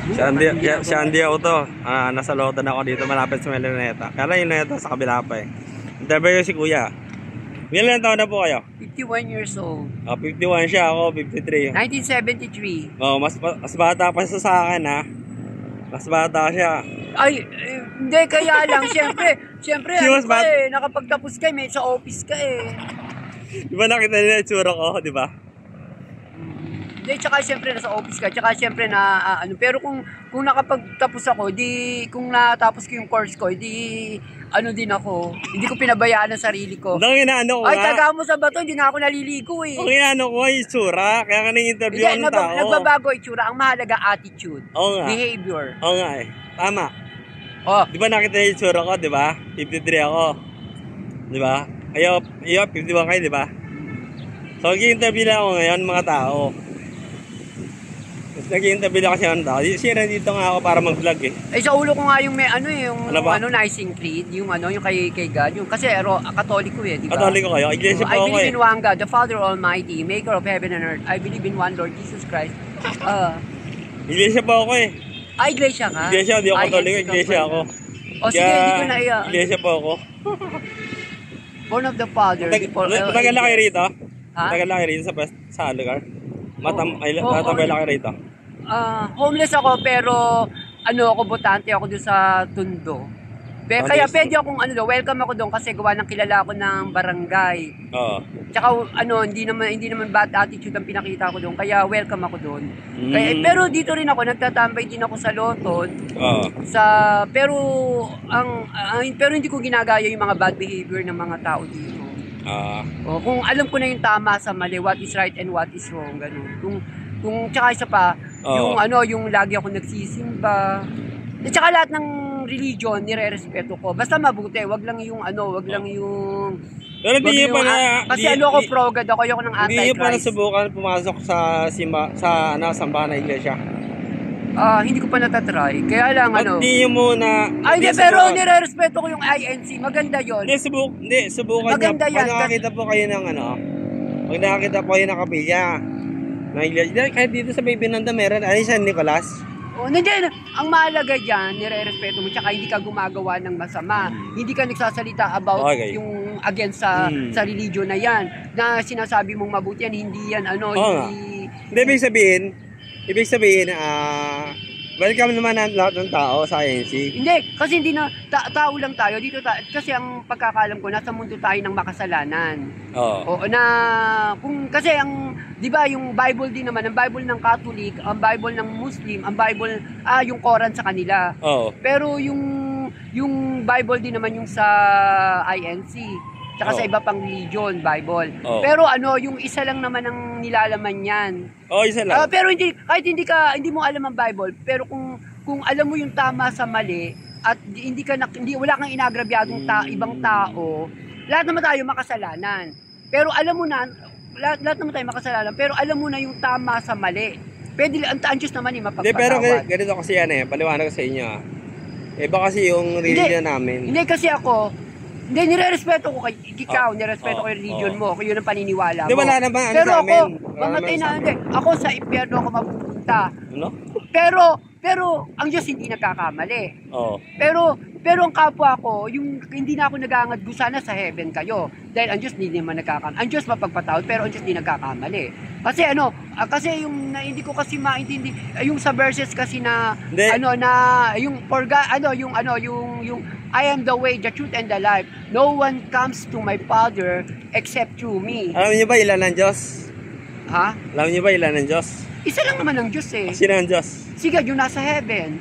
Si Andy ako to. Nasa lotan ako dito, malapit sa Melineta. Kaya lang yung Luneta sa kabila pa eh. Interview ko si Kuya. Ilan taon na po kayo? 51 years old. 51 siya, ako 53. 1973. Mas bata pa siya sa akin ha. Mas bata siya. Ay, hindi, kaya lang, siyempre, nakapagtapos ka, may sa office ka eh. Di ba nakita nila yung tsura ko, di ba? Hindi, tsaka siyempre nasa office ka, tsaka siyempre pero kung nakapagtapos ako, kung natapos ko yung course ko, din ako, hindi ko pinabayaan ang sarili ko. Ang inaano ko ay, taga mo sa bato, hindi na ako naliligo eh. Ang inaano ko yung tsura, kaya ka nang-interview ng tao. Nagbabago yung tsura, ang mahalaga attitude, behavior. Oo nga eh, tama. Oh. Di ba nakita niyo yung tsura ko, di ba? 53 ako. Di ba? Ayo, 51 kayo, di ba? So, nag-interview lang ako ngayon, mga tao. Nag-interview lang kasi ng tao. Nandito nga ako para mag-vlog eh. Eh, sa ulo ko nga yung Nicene Creed, yung kay God. Yung, kasi katoliko eh, di ba? Katoliko kayo? Iglesia po ako eh. I believe in one God, the Father Almighty, Maker of heaven and earth. I believe in one Lord Jesus Christ. Iglesia po ako eh. Iglesia ka? Iglesia, hindi ako katoliko, iglesia ako. O sige, hindi ko na iya. Iglesia po ako. Born of the Father. Matagal na kayo rito? Ha? Matagal na kayo rito sa lugar? Matambay lang kayo rito? Homeless ako pero ako botante ako doon sa Tondo. Kaya pwede akong welcome ako doon kasi gawa ng kilala ako ng barangay. Oo. Tsaka hindi naman bad attitude ang pinakita ko doon kaya welcome ako doon. Pero dito rin ako nagtatambay din ako sa Loton. Oo. Pero hindi ko ginagaya yung mga bad behavior ng mga tao dito. Kung alam ko na yung tama sa mali, what is right and what is wrong, ganun. Kung tsaka isa pa, yung lagi ako nagsisimba. At tsaka lahat ng religion nire-respeto ko. Basta mabuti, wag lang yung pero hindi niyo pa na kasi ako pro-God ako, ayoko ng anti-Christ. Hindi niyo pa nasubukan pumasok sa sambahan na iglesia? Hindi ko pa natatry. Kaya lang Hindi niyo muna. Pero nire-respeto ko yung INC. Maganda 'yon. Hindi, subukan niyo. Pag nakakita po kayo ng pag nakakita po kayo ng kapilya ng iglesia, kahit dito sa Baby Nanda meron, San Nicolas. Ang mahalaga dyan, nire-respeto mo, tsaka hindi ka gumagawa ng masama. Hindi ka nagsasalita about yung against sa religion na yan. Na sinasabi mong mabuti yan, hindi yan, Hindi, ibig sabihin, welcome naman ang lahat ng tao sa INC. Hindi, kasi hindi na, tao lang tayo. Dito kasi ang pagkakalam ko, nasa mundo tayo ng makasalanan. Oo. Kasi di ba yung Bible din naman, ang Bible ng Catholic, ang Bible ng Muslim, ang Bible, yung Quran sa kanila. Pero yung Bible din naman yung sa INC, tsaka sa iba pang religion, Bible. Pero yung isa lang naman ang nilalaman yan. Isa lang. Pero kahit hindi mo alam ang Bible, pero kung alam mo yung tama sa mali, at wala kang inagrabyadong ibang tao, lahat naman tayo makasalanan. Pero alam mo na, lahat naman tayo makasalanan, pero alam mo na yung tama sa mali. Pwede, ang Diyos naman mapagpatawad. Hindi, pero ganito kasi yan paliwanag sa inyo. Iba kasi yung religion namin. Hindi kasi ako, nire-respeto ko ikaw, nire-respeto ko yung religion mo, kung yun ang paniniwala mo. Di, wala naman pero sa amin. Ako sa impyerno ako mapupunta. Pero ang Diyos hindi nagkakamali. Pero ang kapwa ko, yung hindi na ako nagangad sana sa heaven kayo. Dahil ang Diyos hindi naman nagkakamali. Ang Diyos mapagpatawad, pero ang Diyos hindi nagkakamali. Kasi kasi yung hindi ko kasi maintindihan yung sa verses kasi na yung yung I am the way, the truth and the life. No one comes to my Father except through me. Alam niyo ba ilan ang Diyos? Ha? Alam niyo ba ilan ang Diyos? Isa lang naman ang Diyos eh. Sino ang Diyos? Si God yung nasa heaven.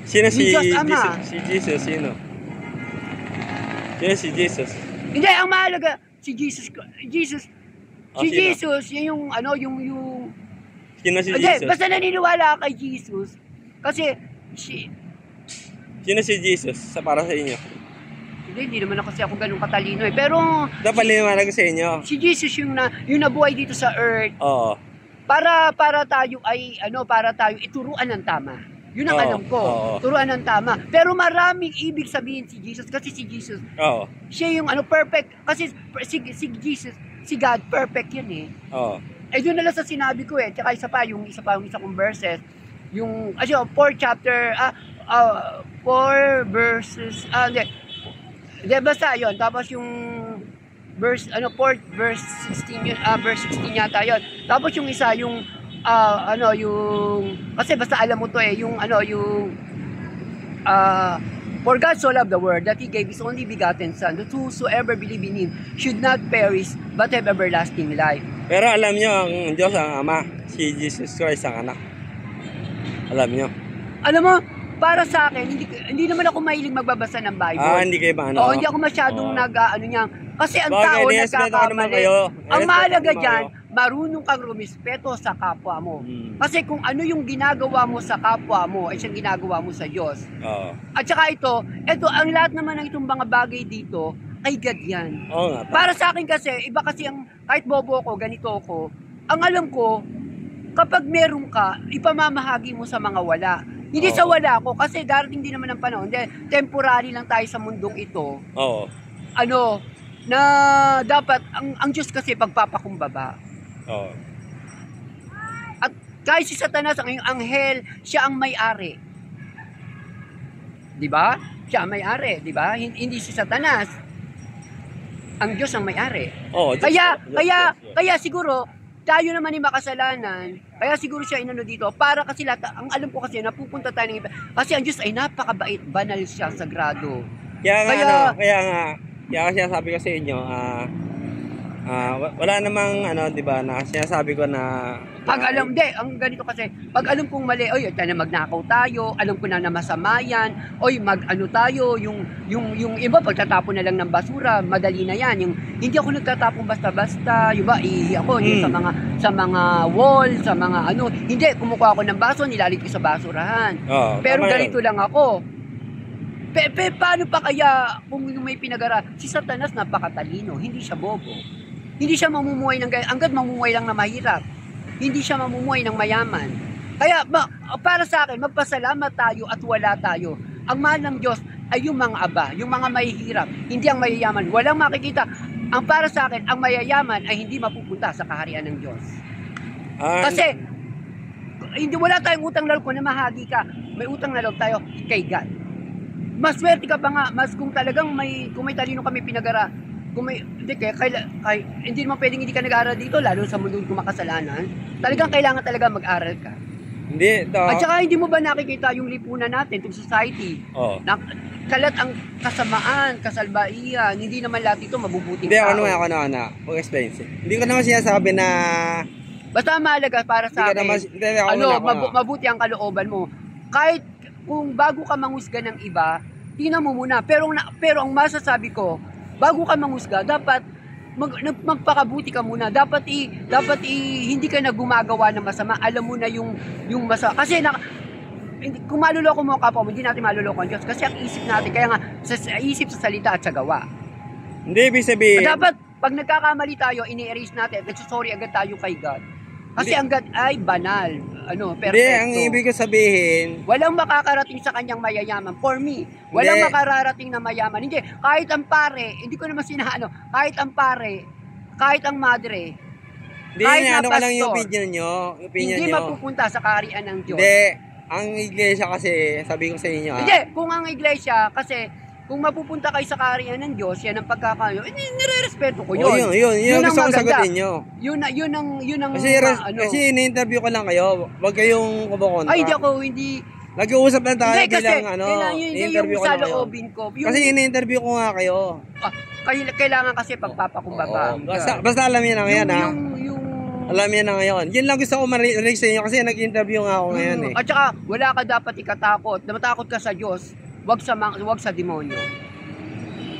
Sino si Ama? Si Jesus, sino? Sino si Jesus? Hindi, ang mahalaga, si Jesus, yun yung Sino si hindi, Jesus? basta naniniwala ka kay Jesus, kasi, sino si Jesus para sa inyo? Hindi naman kasi ako ganun katalino eh, pero, dapat liwanag sa inyo. Si Jesus yung nabuhay dito sa earth, para tayo ituruan ng tama. Yun ang alam ko. Turuan ng tama. Pero maraming ibig sabihin si Jesus kasi si Jesus. Siya yung perfect kasi si Jesus, si God perfect 'yan eh. Doon na lang sa sinabi ko eh. Tsaka isa kong verses. 4 chapter, 4 verses, hindi, basta yun. Tapos yung verse, 4 verse 16 yun, verse 16 yata yun. Tapos yung isa, yung, kasi basta alam mo to yung, for God so loved the world that He gave His only begotten Son, that whosoever believe in Him should not perish, but have everlasting life. Pero alam nyo, ang Diyos ang Ama, si Jesus Christ ang anak. Alam nyo? Alam mo, para sa akin, hindi naman ako mahilig magbabasa ng Bible. Hindi kayo ba ano? Hindi ako masyadong niya. Kasi ang tao nagkakamali. Ang mahalaga dyan, marunong kang rumispeto sa kapwa mo. Kasi kung ano yung ginagawa mo sa kapwa mo, ay siyang ginagawa mo sa Diyos. At saka ito, ang lahat naman ng itong mga bagay dito, ay God yan. Para sa akin kasi, iba kasi ang, kahit bobo ko, ganito ko, ang alam ko, kapag meron ka, ipamamahagi mo sa mga wala. Hindi sa wala ko, kasi darating din naman ang panahon. Temporary lang tayo sa mundong ito. Na dapat, ang Diyos kasi pagpapakumbaba. At kahit si Satanas, ang anghel, siya ang may-ari. Diba? Siya ang may-ari, diba? Hindi si Satanas. Ang Diyos ang may-ari. Kaya siguro, tayo naman yung makasalanan, kaya siguro siya inano dito, para kasi ang alam ko kasi, napupunta tayo ng iba, kasi ang Diyos ay napakabait, banal siya, sagrado. Kaya siya sabi ko sa inyo, wala namang, di ba, na sinasabi ko na, ang ganito kasi, pag alam kong mali, tayo na magnakaw tayo, alam ko na masama yan, tayo, yung iba, pagtatapon na lang ng basura, madali na yan, hindi ako nagtatapon basta-basta, yung ba, ako, sa mga wall, sa mga hindi, kumukuha ako ng baso, nilalit ko sa basurahan. Pero ganito lang ako. Paano pa kaya, kung may pinagara, si Satanas napakatalino, hindi siya bobo. Hindi siya mamumuhay hanggat mamumuhay lang na mahirap. Hindi siya mamumuhay ng mayaman. Kaya para sa akin, magpasalamat tayo at wala tayo. Ang mahal ng Diyos ay yung mga aba, yung mga mahihirap, hindi ang mayayaman. Walang makikita. Ang para sa akin, ang mayayaman ay hindi mapupunta sa kaharian ng Diyos. Kasi wala tayong utang na loob na mahagi ka. May utang na loob tayo kay God. Mas swerte ka pa nga, kung talagang kung may talino kami pinagara, hindi naman pwedeng hindi ka nag-aaral dito, lalo sa mundo kung makasalanan. Talagang kailangan talaga mag-aral ka. At saka hindi mo ba nakikita yung lipunan natin, itong society? Kalat ang kasamaan, kasalbaihan, hindi naman lahat ito mabubuting tao. Mag-explain. Hindi ko naman sinasabi na... Basta mahalaga para sa akin, mabuti ang kalooban mo. Kahit kung bago ka manghusga ng iba, tingnan mo muna. Pero ang masasabi ko, bago ka manghusga, dapat magpakabuti ka muna. Dapat hindi ka na gumagawa ng masama. Alam mo na yung masama. Kasi kung maluloko mo kapwa mo, hindi natin maluloko ang Diyos. Kasi ang isip natin, kaya nga, sa isip, sa salita at sa gawa. Hindi, ibig sabihin. Dapat, pag nagkakamali tayo, ini-erase natin, nagsusorry agad tayo kay God. Kasi ang God ay banal. Perfecto. Hindi, ang ibig sabihin, walang makakarating sa kanyang mayayaman. For me, walang makararating na mayaman. Hindi, kahit ang pare, hindi ko naman kahit ang pare, kahit ang madre, kahit na pastor, lang yung opinion nyo. Hindi mapupunta sa kaharian ng Diyos. Hindi, ang iglesia kasi, sabi ko sa inyo. Hindi, kung ang iglesia, kasi, kung mapupunta kayo sa kaharian ng Diyos, yan ang pagkakayo, nire-respeto ko yun. Yun ang gusto ko sagutin nyo. Yun ang Kasi in-interview ko lang kayo, wag kayong kumokontra. Hindi. Nag-uusap lang tayo bilang in-interview ko lang kayo. Kasi in-interview ko nga kayo. Kailangan kasi pagpapakumbaba. Basta alam niyo na ngayon alam niyo na ngayon. Yun lang gusto ko marinig sa inyo kasi nag-interview nga ako ngayon At saka, wala ka dapat ikatakot. Matakot ka sa Diyos. Wag sa demonyo.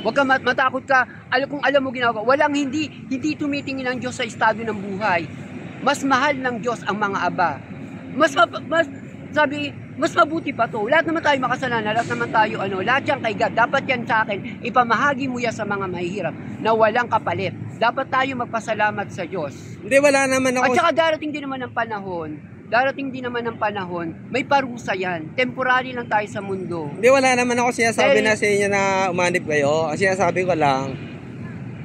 Wag ka matakot ka. Kung alam mo ginagawa, hindi tumitingin ang Diyos sa estado ng buhay. Mas mahal ng Diyos ang mga aba. Mas mabuti pa to. Lahat naman tayo makasalanan, lahat naman tayo lahat yan kay God. Dapat yan sa akin, ipamahagi mo yan sa mga mahihirap na walang kapalit. Dapat tayo magpasalamat sa Diyos. Hindi, wala naman ako. At saka darating din naman ng panahon, may parusa yan. Temporary lang tayo sa mundo. Hindi, wala naman ako sinasabi na sa inyo na umanib kayo. Kasi sinasabi ko lang,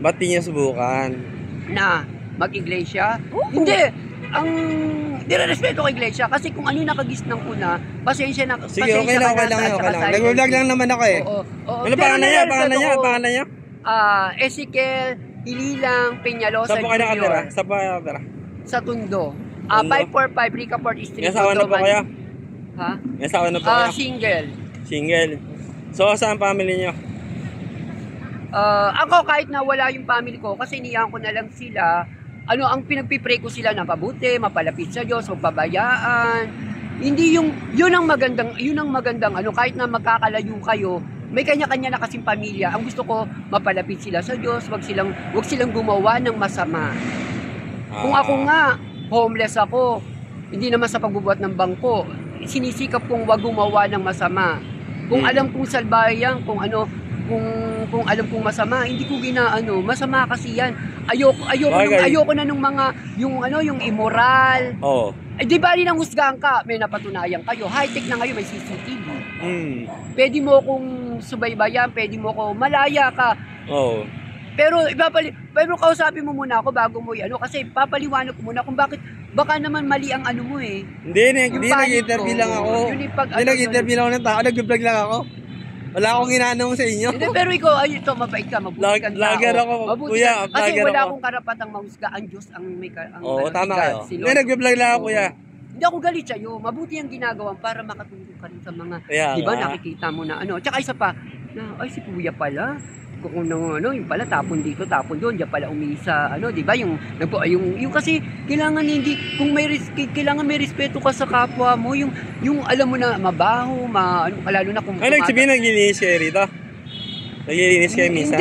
ba't di nyo subukan? Na mag-iglesia? Hindi. ang nirerespeto ko iglesia kasi kung ano yung nakagisnang ko na, pasensya na. Sige, okay lang. Nag-vlog lang naman ako eh. Oo. Ano pangalan niya? Ezekiel Ililang Peñalosa Saan po kayo nakatira? Jr. Saan po kayo nakatira? Sa Tondo. 545 Ricaport Street. May asawa na po kayo? Ha? May asawa na po kayo? Single. So, saan family niyo? Ako kahit na wala yung family ko, kasi iniyan ko na lang sila, ang pinagpipray ko sila na mabuti, mapalapit sa Diyos, magpabayaan. Hindi yun ang magandang, kahit na magkakalayo kayo, may kanya-kanya na kasing pamilya. Ang gusto ko, mapalapit sila sa Diyos, wag silang gumawa ng masama. Kung ako nga, homeless ako, hindi naman sa pagbubuhat ng bangko, sinisikap kong wag gumawa ng masama. Kung alam kong salbayan, kung alam kong masama, hindi ko masama kasi yan. Ayoko na nung mga, yung immoral. Oo. Di ba rin ang husgahan ka, may napatunayan kayo. High-tech na ngayon, may CCTV. Pwede mo kong subaybayan, pwede mo kong malaya ka. Oo. Pero kausapin mo muna ako bago mo kasi papaliwanag ko muna kung bakit, baka naman mali ang mo eh. Hindi nag-interview lang ako. Hindi nag-interview lang ako ng tao, nag-vlog lang ako. Wala akong ginanong sa inyo. Hindi, pero ikaw, mabait ka, mabuti kang tao. Vlogger ako, kuya. Kasi wala akong karapatang mahusga. Ang Diyos ang may Oo, tama kayo. Hindi, nag-vlog lang ako, kuya. Hindi ako galit sa'yo. Mabuti ang ginagawa para makatulong ka rin sa mga, di ba, nakikita mo na Tsaka isa pa, si kuya pala. Kung yung pala tapon dito, tapon doon, diyan pala umisa, di ba, yung kasi kailangan kailangan may respeto ka sa kapwa mo, yung alam mo na mabaho, lalo na kung nagsabihin naglilinis kayo rito? Naglilinis kayo minsan?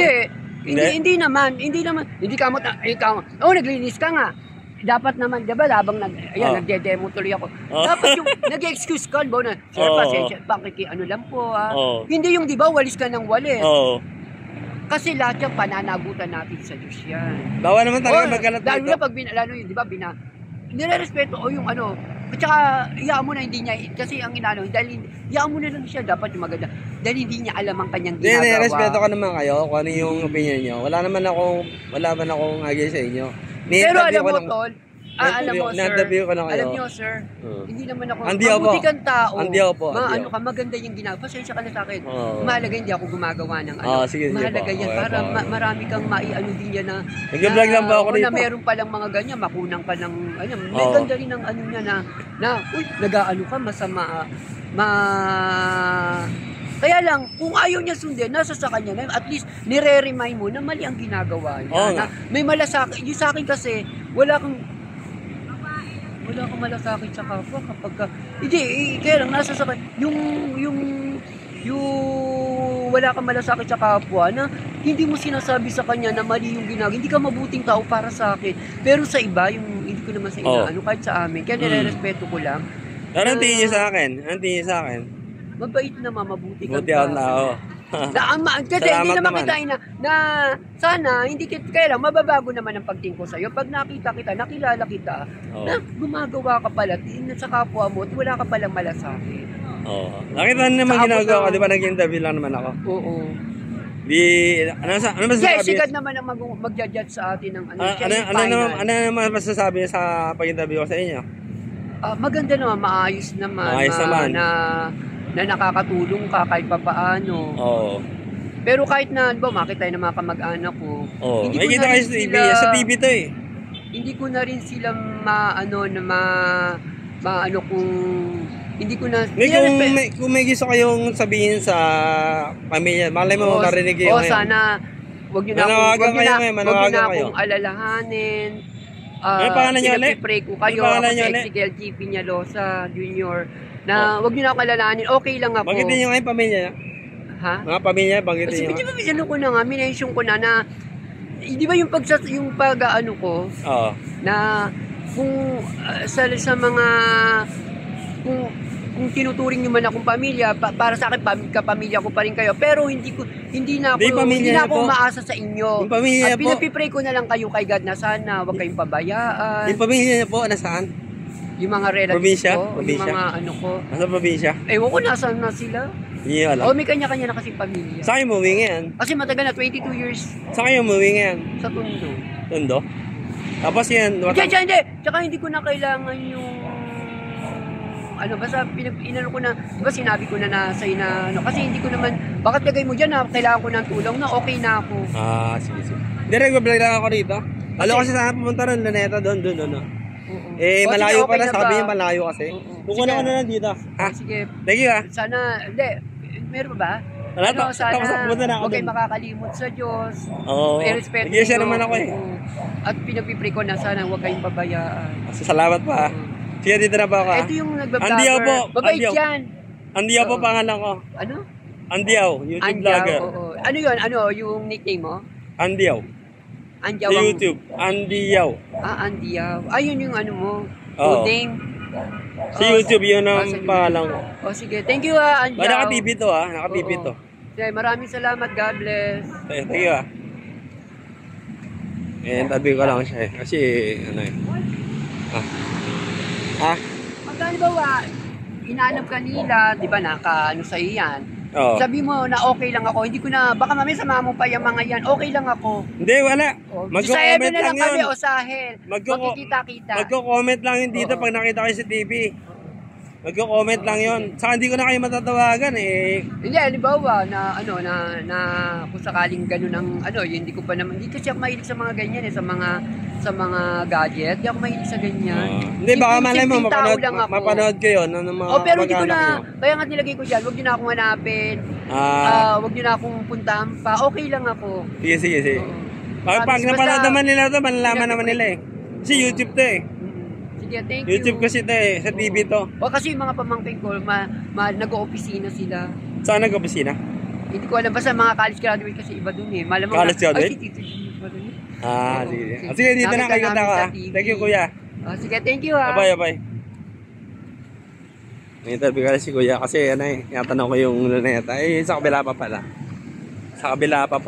Hindi naman, naglilinis ka nga. Dapat naman, di ba, labang nagde-demo tuloy ako. Dapat yung nag-excuse ka, na, sir, pasensya, lang po, Hindi yung, di ba, walis ka ng walis. Kasi lahat yung pananagutan natin sa Diyos yan. Bawal naman talaga magkalat dito. Lalo na pag di ba, nire-respeto at saka, iyaan mo na hindi niya, kasi ang dahil iyaan mo na lang siya, dapat yung maganda. Dahil hindi niya alam ang kanyang ginagawa. Hindi, respeto ka naman kayo, kung ano yung opinion niyo. Wala man akong agay sa inyo. Pero alam mo, tol, alam mo, sir, na-interview ko lang kayo. Alam niyo, sir, hindi naman ako, Andi ako mabuti kang tao. Andi ako po. Maganda yung ginagawa. Pasensya ka na sa akin. Mahalaga hindi ako gumagawa ng sige, mahalaga yan okay, para marami kang din yan na nag-vlog lang ba ako dito? Na meron palang mga ganyan, makunang ka ng, may ganda rin ng niya na nag-aano ka, masama, kaya lang, kung ayaw niya sundin, nasa sa kanya na, at least nire-remind mo na mali ang ginagawa niya. May malasakit. Yung sa akin kasi, wala kang malasakit sa kapwa kapag kaya lang nasa sa yung wala kang malasakit sa kapwa na hindi mo sinasabi sa kanya na mali yung ginagawa. Hindi ka mabuting tao para sa akin. Pero sa iba, hindi ko naman sa kahit sa amin. Kaya nire-respeto ko lang. Anong tingin niyo sa akin? Mabait naman, mabuti kang tao. Kasi hindi naman kita na sana, kaya lang, mababago naman ang pagtingin ko sa'yo. Pag nakita kita, nakilala kita, na gumagawa ka pala, sa kapwa mo, at wala ka palang malasakit. Nakita naman ginagawa ko, di ba nag-interview lang naman ako? Oo. Ano masasabi? Sigat naman ang mag-judge sa atin ng ano naman masasabi niya sa pag-interview ko sa inyo? Maganda naman, maayos naman. Na nakakatulong ka kahit papaano. Pero kahit na, makita tayo ng mga kamag-anak ko. Hindi ko na rin sila, sa TV to eh. Hindi ko na rin sila hindi ko na... Kung may gusto kayong sabihin sa pamilya, malay mo marinig kayo ngayon. Sana, wag nyo na akong alalahanin. Ano pangalan niyo ulit? Pray ko kayo, ako si Ezekiel G. Peñalosa Jr. Na wag niyo na ako alalahanin, okay lang ako. Banggitin niyo ngayon pamilya? Ha? Mga pamilya, banggitin niyo. Ano ko na nga, minention ko na di ba yung pag-ano ko? Na kung sa mga kung tinuturing niyo man akong pamilya, para sa akin kapamilya ko pa rin kayo, pero hindi na ako umaasa sa inyo. Yung pamilya po. Pinapipray ko na lang kayo kay God na sana wag kayong pabayaan. Yung pamilya niyo po nasaan? Yung mga relatives ko, yung mga ko. Nasa probinsya? Ewan ko nasaan na sila. Hindi alam. May kanya-kanya na kasi pamilya. Saan kayo umuwi ngayon? Kasi matagal na, 22 years. Saan kayo umuwi ngayon? Sa Tondo. Tondo? Tapos yan, Hindi. Tsaka hindi ko na kailangan yung ano, basta inano ko na, diba sinabi ko na sa'yo na ano, kasi hindi ko naman, bakit lagay mo dyan na kailangan ko ng tulong na okay na ako. Sige. Hindi, regular lang ako rito. Alam kasi sana pumunta rin, Luneta, doon. Malayo pa na, sabi niya malayo kasi. Pukunan ko na lang dito. Sige. Thank you Sana, hindi, meron ba? Wala, Sana, pumunta na ako huwag kayo doon. makakalimot sa Diyos. Oo. I-respect Nag-iisa naman ako eh. At pinagpipray ko na sana huwag kayong pabayaan. Salamat pa. Sige, dito na ba ako? Ito yung nagbablogger. Andiyaw po. Babait yan. Andiyaw po pangalan ko. Ano? Andiyaw, YouTube vlogger. Oo. Ano yun? Ano yung nickname mo? Andiyaw. Andiyaw. Sa YouTube. Andiyaw. Andiyaw. Ayun yung ano mo. Oo. Good name. Sa YouTube, yun ang pangalan ko. Sige. Thank you Andiyaw. Naka-TV to Naka-TV to. Sige, maraming salamat. God bless. Thank you tabi ko lang siya kasi ano Magkano ba inanap ka nila, di ba naka ano sa'yo yan? Oo. Sabi mo na okay lang ako, hindi ko na, baka mamaya sama mo pa yung mga yan, okay lang ako. Hindi, wala. Mag-comment na lang kami yun. o Sahel. Magkikita-kita. Mag-comment lang yun dito pag nakita kayo sa TV. Mag-comment lang yun. Saka hindi ko na kayo matatawagan eh. Hindi, halimbawa na ano na kung sakaling gano'n ang ano, hindi ko pa naman, hindi kasi ako mahilig sa mga ganyan sa mga gadget. Hindi ako mahilig sa ganyan. Hindi, baka malay mo mapanood ko yun ng mga pero hindi ko na, kaya nga nilagay ko dyan, huwag nyo na akong hanapin. Huwag nyo na akong puntahan pa. Okay lang ako. Sige. Pag napanood naman nila ito, malalaman naman nila eh. Kasi YouTube to eh. Sige, thank YouTube you. kasi ito eh, sa TV to. O kasi yung mga pamangkin ko, nag-o-opisina sila. Saan nag-opisina? Hindi ko alam, basta mga college graduate kasi iba dun eh. Malamang college graduate? Ay, si Tito G pa dun eh. Sige. Sige, dito na kayo kontak ko Thank you, kuya. Sige, thank you Bye. May-interview ka si kuya kasi tinatanong ko yung Luneta. Sa kabila pa pala. Sa kabila pa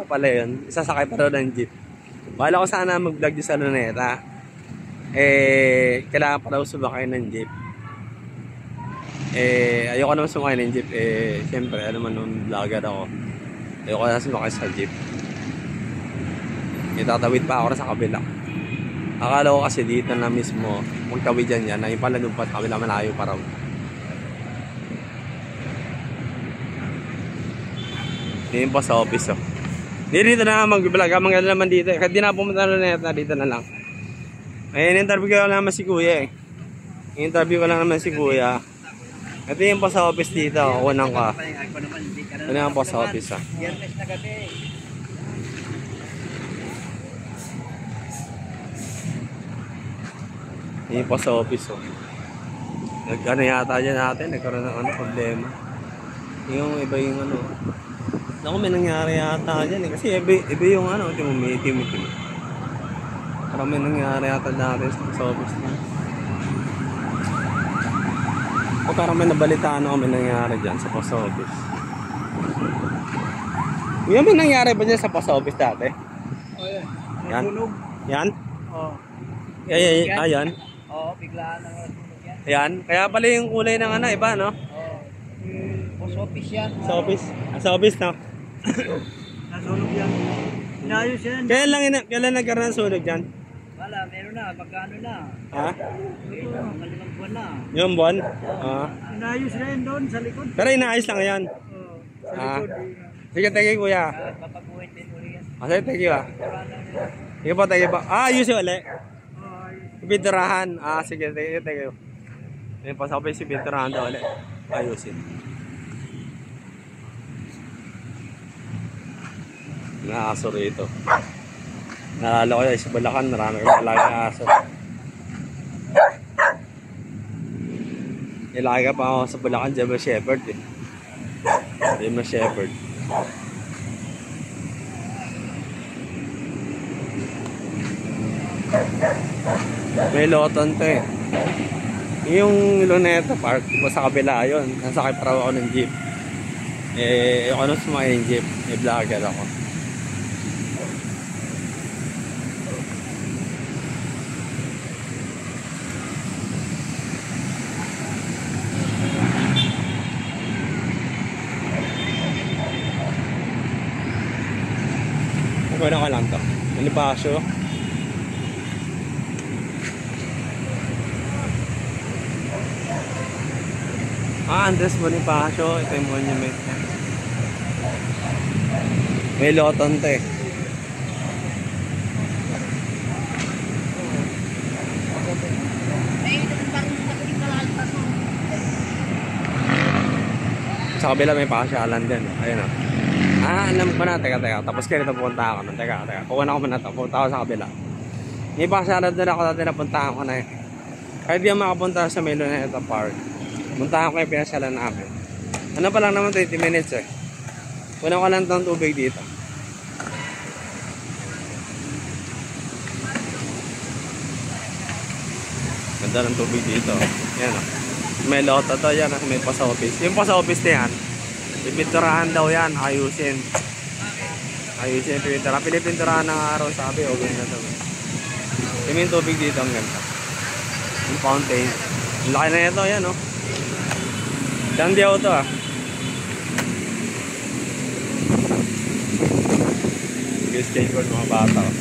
pala yun. Isasakay pa daw ng jeep. Wala ko sana mag-vlog din sa Luneta. Kailangan pa daw sumakay ng jeep. Ayoko naman sumakay ng jeep. Siyempre, nung vlogger ako. Ayoko na sumakay sa jeep. Tatawid pa ako sa kabila. Akala ko kasi dito na mismo, magtawid yan. Yung pala doon pa sa kabila, malayo pa raw. Yun pa sa office Dito na mag-vlog. Maganda naman dito. Kahit di na pumunta na Luneta, dito na lang. Interview ko lang naman si kuya Ito yung pa sa office dito. Unang ka. Unang pa sa office Yung pa sa office Nag-ano yata dyan natin. Nagkaroon ng problema. Yung iba yung Naku, may nangyari yata dyan kasi iba yung itim. Parang may nangyari yata natin sa office na. O parang may nabalitaan ako may nangyari dyan sa post office. Yung may nangyari ba dyan sa post office dati? Yan? Yan? Oo. Yan? Oo, biglaan na nasunog yan. Ayan, kaya pala yung kulay ng iba, no? Oo. Post office yan. Sa office? Sa office, no? Nasunog yan. Inayos yan. Kailan nagkaroon ng sunog dyan? Wala, meron na. Magkano na? Ha? Mga 5 buwan na. Yung buwan? Inayos rin doon sa likod. Pero inaayos lang yan. Oo, sa likod. Sige, thank you, kuya. Papaguhin din uli yan. Sige, thank you, Sige po, thank you po. Ayos yung uli. Pinturahan. Sige, thank you. Ayun pa sa office, pinturahan daw uli. Ayusin. Naaso rito. Naalala ko yung sa Bulacan, marami kong alagang aso. Ilaga pa ako sa Bulacan, German Shepherd German Shepherd. May loton to Yung Luneta Park, sa kabila yun. Nasakay pa raw ako ng jeep. Ako nung sumakay ng jeep, may vlogger ako. Kukunin ko lang to. Bonifacio. Andres Bonifacio. Ito yung monument niya. May loton to eh. Sa kabila may pasyalan din. Ayun o. Alam ko na. Teka. Tapos kayo ito pupunta ako. Teka. Kuha na ako muna ito. Pupunta ako sa kabila. May pasyalan din ako dati napuntahan ko na eh. Kahit di ako makapunta sa Meloneta Park. Puntahan ko yung pinasyalan namin. Ano pa lang naman 20 minutes eh. Kunan ko lang itong tubig dito. Ganda ng tubig dito. Yan o. May loto to yan. May post office. Yung post office na yan. Pipinturahan daw yan. Ayusin. Pipinturahan. Pinipinturahan ng araw. Sabi o ganda to. Yung tubig dito ang ganda. Yung fountain. Yung laki na ito. Yan o. Dandi ako to ah. Skateboard mga bata o.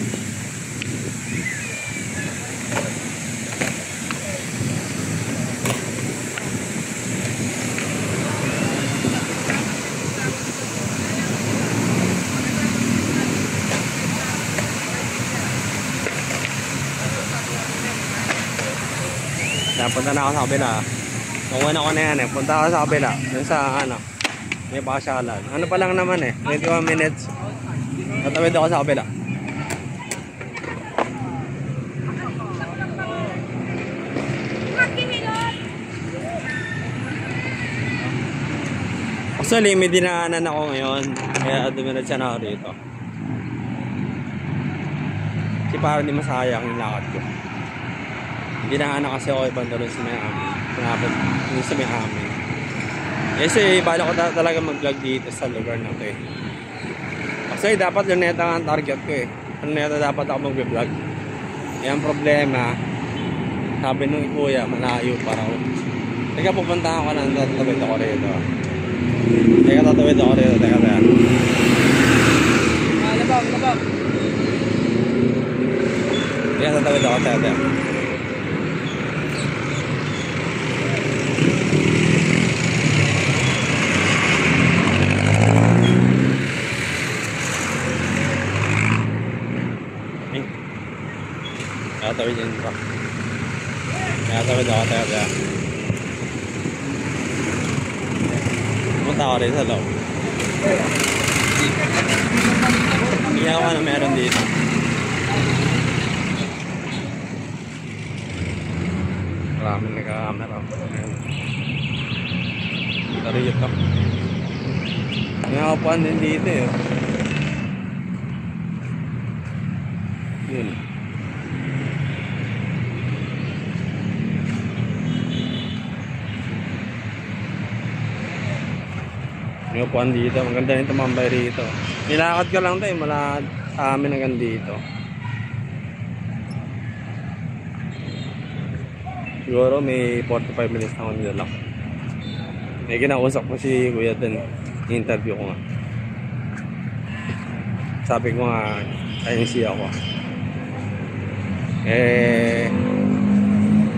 Punta na ako sa kabila. Kung ako na yan eh. Punta ako sa kabila. Yung sa ano. May pasyalan. Ano pa lang naman eh. 21 minutes. Tatawid ako sa kabila. Actually, may dinaanan ako ngayon. Kaya dumiretso na ako rito. Kasi parang di masayang yung lakad ko. Dinaanan kasi ako ibang doon sa may amin. Yung sa may amin. Kasi bala ko talaga mag-vlog dito sa lugar na to eh. Kasi dapat Luneta ang target ko eh. Luneta dapat ako mag-vlog. Eh ang problema, sabi nung kuya, malayo para ako. Teka, pupunta ako ng tatawid ako rito. Teka. Labag. Teka, tatawid ako, teka. Tawid yun pa. Tawid ako, teka. Pumunta ako rin sa loob. Iyaw ka na meron dito. Maraming nagka-camera. Tari ito. May nakapuan din dito eh. Yun. May upuan dito. Ang ganda nito mambay rito. Nilakad ka lang tayo mula sa amin hanggang dito. Siguro may 45 minutes na ako nilak. May kinausap ko si Kuya din. Interview ko nga. Sabi ko nga INC ako.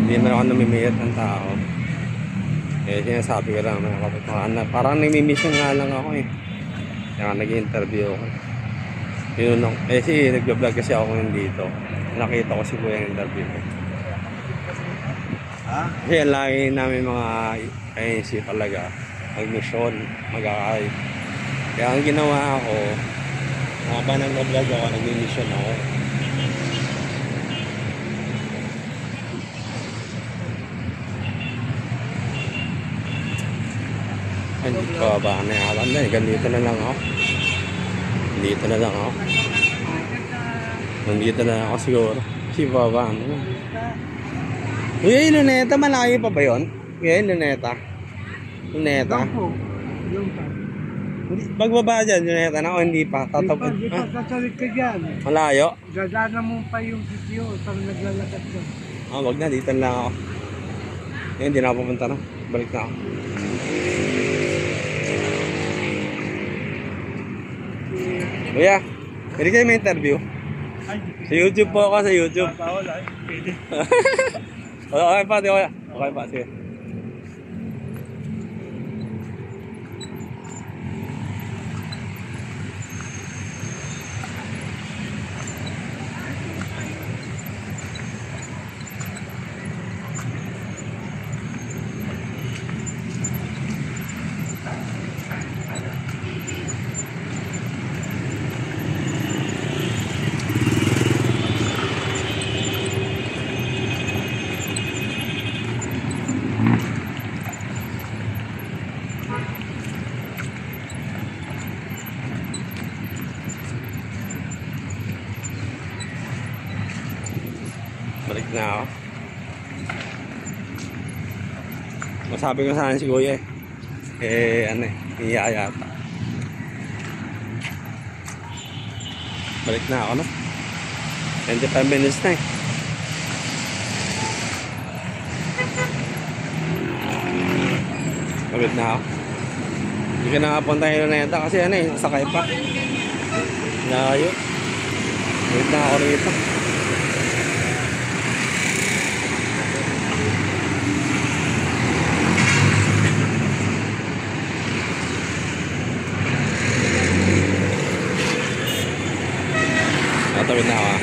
Hindi man ako namimiyat ng tao. Sinasabi ko lang mga kapatid na parang nami-mission nga lang ako eh. Kaya nag-interview ako. Yun lang. Nag-vlog kasi ako ngayon dito. Nakita ko si Kuya yung interview ko. Kasi lagi namin mga INC talaga. Mag-mission, mag-akay. Kaya ang ginawa ko, mga nag-vlog ako, nag-mission ako. Hindi ko ba na yawan na eh. Ganito na lang ako. Dito na lang ako. Nandito na lang ako siguro. Si Baba ano. Uy, Luneta, malayo pa ba yun? Uy, Luneta. Luneta. Pagbaba dyan, Luneta na o hindi pa? Tatapos. Hindi pa sasalit ka dyan. Malayo? Dadaanan mo pa yung sityo sa naglalakad ka. Wag na, dito na lang ako. Ngayon, hindi na ako pumunta na. Balik na ako. Kuya, pwede kayo may interview? Sa YouTube po ako, sa YouTube. Bawal ay. Pwede. Okay pa, di ko. Okay pa, sige. Balik na ako. Masabi ko sana si Kuya ano iya yata. Balik na ako, no? 25 minutes na Balik na ako. Hindi ka nakapunta yung Luneta kasi sakay pa. Layo. Balik na ako rito. Tawid na ako.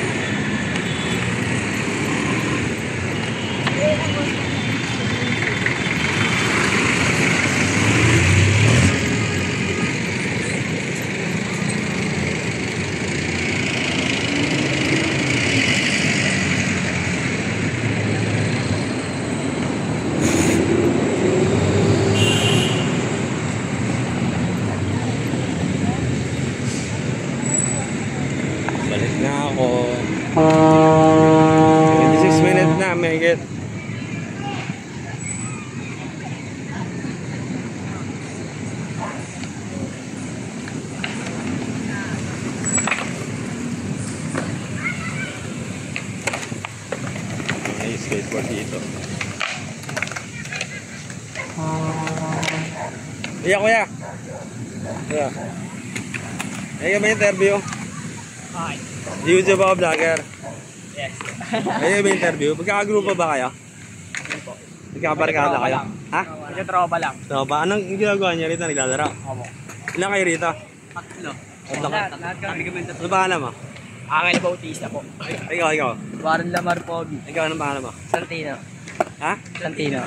Balik na ako. 26 minutes na, may get. May skateboard dito. Iya, kuya. Kuya. Ay, may interview. Hi. YouTube ako vlogger. Yes. Ay, may interview. Magkakagrupo ba kayo? Magkakabarkada kayo? Ha? Nagkatropa lang. Tropa. Anong ginagawa niyo rito? Naglalaro? Opo. Ilan kayo rito? Tatlo. Tatlo ka. Lahat kami kami tatlo. Ano pangalan mo? Angel Bautista po. Ikaw. Warren Lamar Pogi. Ikaw, anong pangalan mo? Santino. Ha? Santino.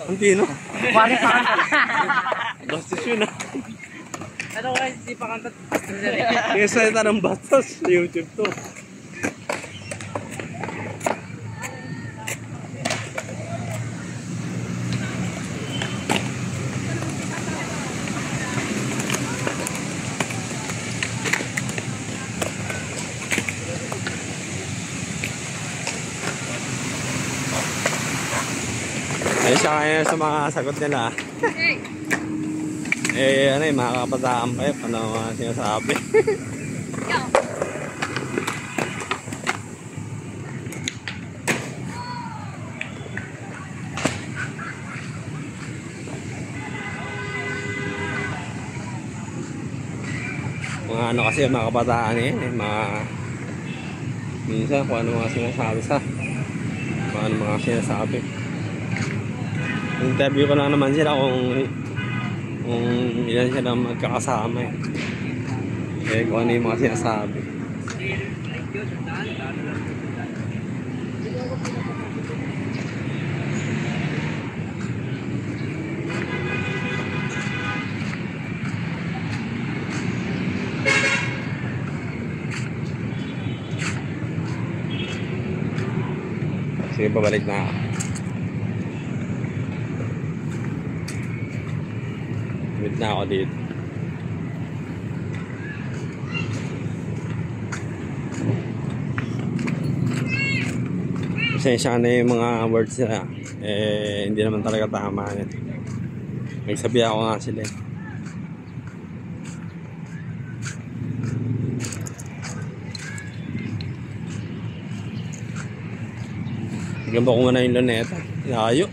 Antino? Warren Pakantot. Bastos yun, ha? Ano ka, hindi Pakantot. Yung salita ng bastos sa YouTube to. Ayun siya kaya sa mga sagot nila. Mga kabataan pa yun. Ano mga sinasabi? Mga ano kasi mga kabataan minsan kung ano mga sinasabi kung ano mga sinasabi. Interview ko lang naman sila kung ilan sila magkakasama kung ano yung mga sinasabi. Sige, babalik na ako. Wait na ako dito. Pasensya na yung mga words nila. Hindi naman talaga tama yan. Nagsabi ako nga sila. Tignan ba kung ano yung Luneta? Layo.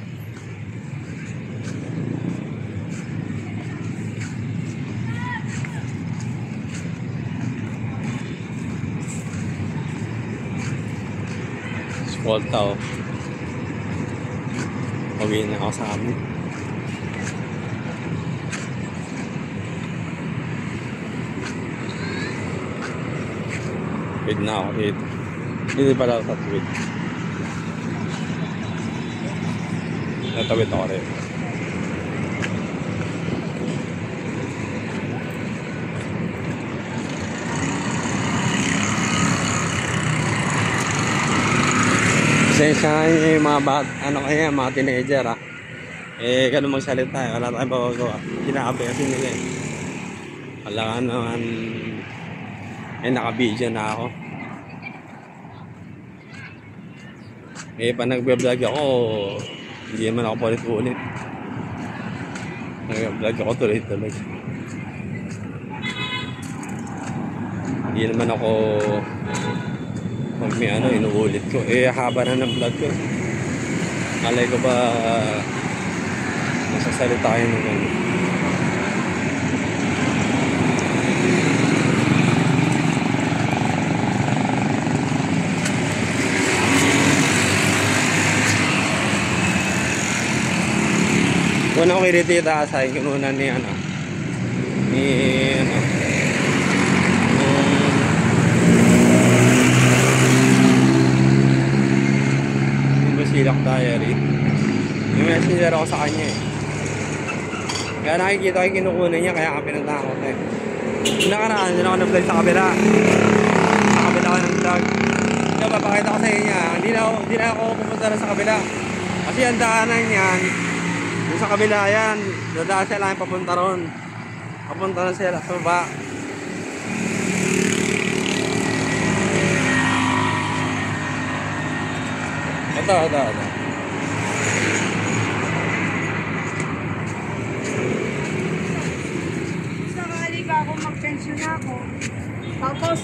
Volta oh. Pagin na ako sa amin. Wait na ako dito. Hindi pala ako tatawid. Natawid ako rin. Pasensya na yung mga mga teenager ha. Ganun magsalita eh. Wala tayong magagawa. Kinakabi kasi nila eh. Wala ka naman. Naka-video na ako. Pa nagbe-vlog ako, hindi naman ako ulit-ulit. Nagbe-vlog ako tuloy-tuloy. Hindi naman ako pag may inuulit ko. Haba na ng vlog ko. Malay ko ba nasasalita kayo ng ano. Una ko iritita sa akin kununan ni Basilak Diary. Yung messenger ako sa kanya eh. Kaya nakikita ko yung kinukunan niya, kaya ka pinatakot eh. Nakaraan, yun ako nag-vlog sa kabila. Sa kabila ko ng vlog. Kaya papakita ko sa inyo, hindi na ako pupunta na sa kabila. Kasi ang daanan niyan, yung sa kabila yan, dadaan sila yung papunta ron. Papunta na sila sa baba. Ito. Sakali ba ako mag-pension na ako? Tapos,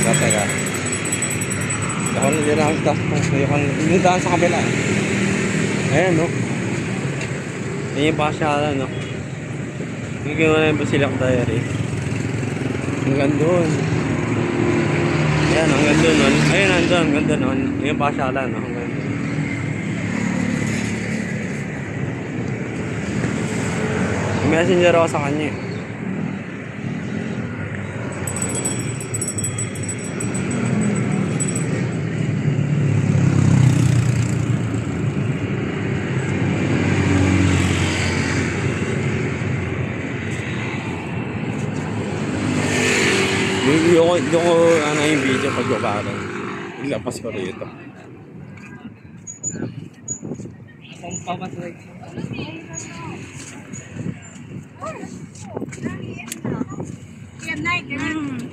Teka. Ako na din ang staff ko. Yung daan sa kabila. Ayan, no? Yan yung pasyalan, no? Yung ginawa na yung Basilak Diary. Hanggang doon. Ayan, hanggang doon, no? Ayan, hanggang doon, no? Yung pasyalan, no? Hanggang doon. Messenger ako sa kanya, eh. Hindi ko yung video pagbabaran. Ilapas ko rito. Ang papatuloy. yan na, ganun.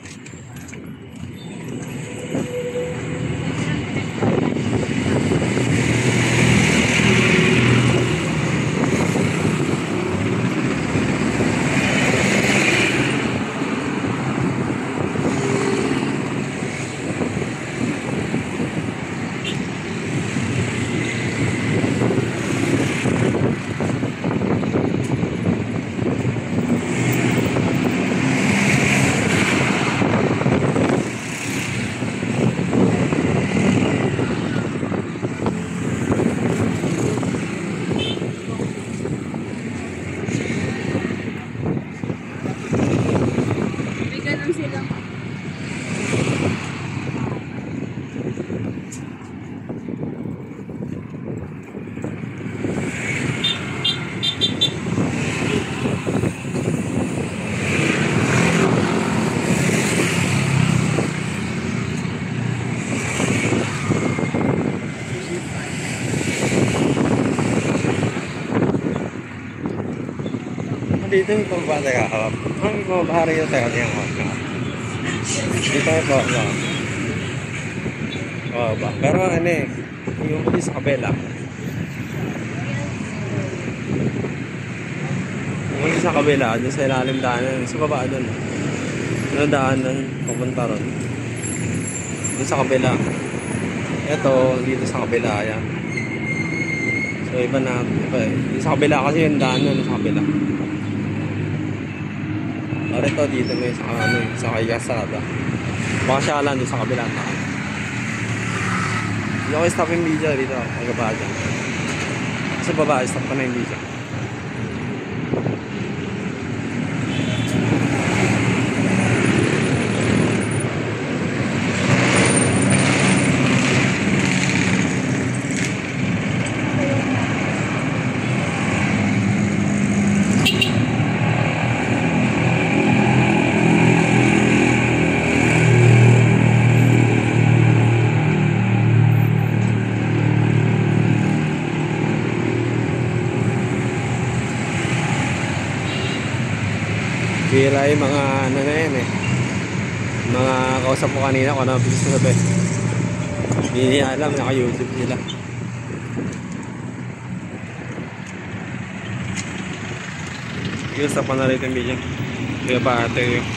May ganun sila. Dito yung pambata ka hawap. Ang pambahari yung tayo niyang hawap ka. Dito yung hawap. Oo ba? Pero ano eh, yung pati sa kabela. Yung sa kabela, dun sa ilalim daanan, sa baba dun. Ano daanan, papunta ron. Dun sa kabela. Ito, dito sa kabela, yan. So iba na, iba eh. Dito sa kabela kasi yung daanan sa kabela. Ito dito may sa kay Yasada. Baka siya lang doon sa kabilang na. Hindi ako stop yung video dito. Ay baba dyan. Sa baba, stop pa na yung video. Bira yung mga ano na yan eh. Mga kausap ko kanina kung ano bilis na sabi. Hindi niya alam, naka-YouTube sila. Sige, stop pa na rin yung video. Kaya pa ate yung